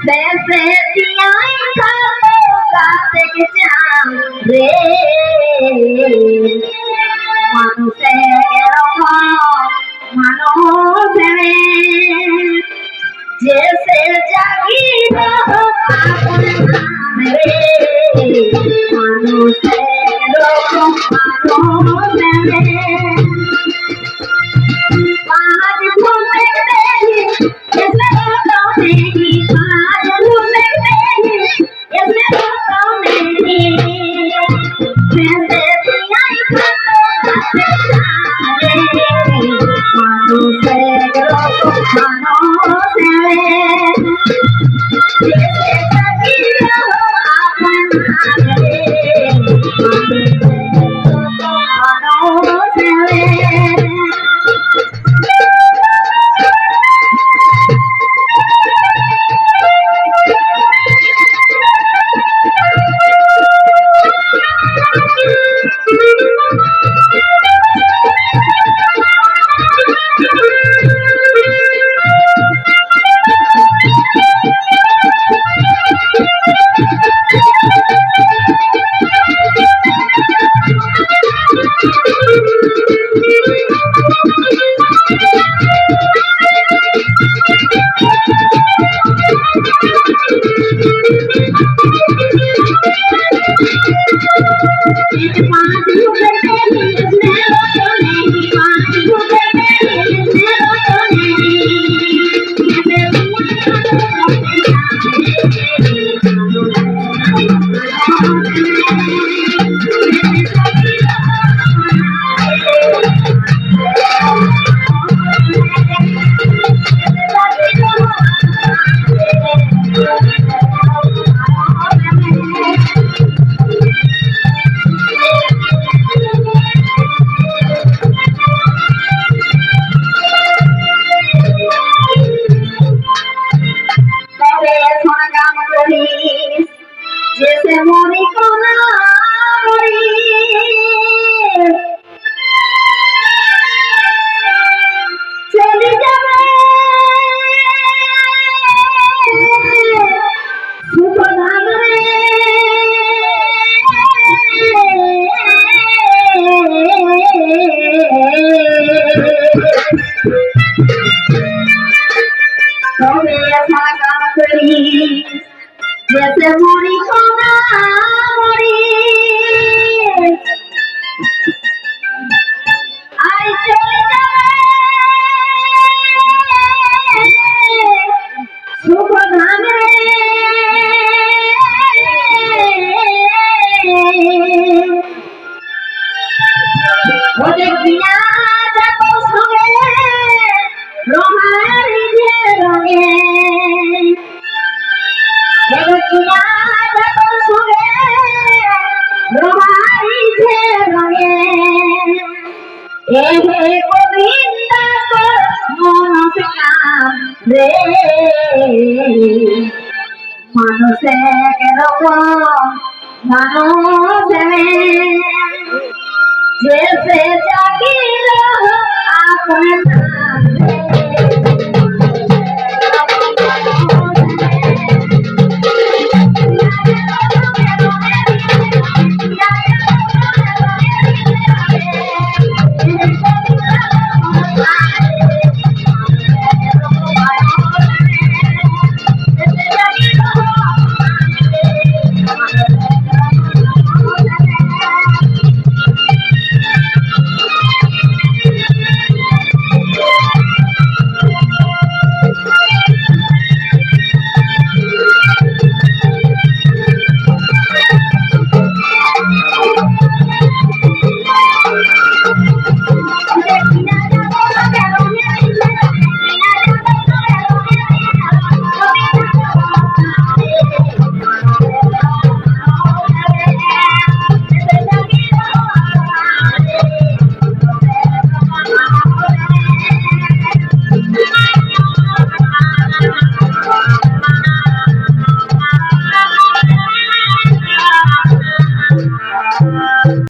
जैसे दियाई खातो गाते के चाम रे মানুষের মানুষে जैसे जागीर आपन रे মানুষের মানুষে आज घूमे नहीं इसमें तो नहीं आज घूमे नहीं इसमें तो नहीं जैसे दियाई खातो गाते जाने মানুষের মানুষে जैसे जागीर आपन रे মানুষে जैसे मोरी को नारी चली जावे सुख धाम रे तबे ऐसा काम करी जैसे मोरी को नारी आई चली जावे सुख धाम रे ओ देखिया जब सुगे रोहारी जे रंगे देखिया जब सुगे रोहारी जे रंगे हे गोविंद तोर मन से काम रे মানুষের মানুষে जैसे जागीर आपन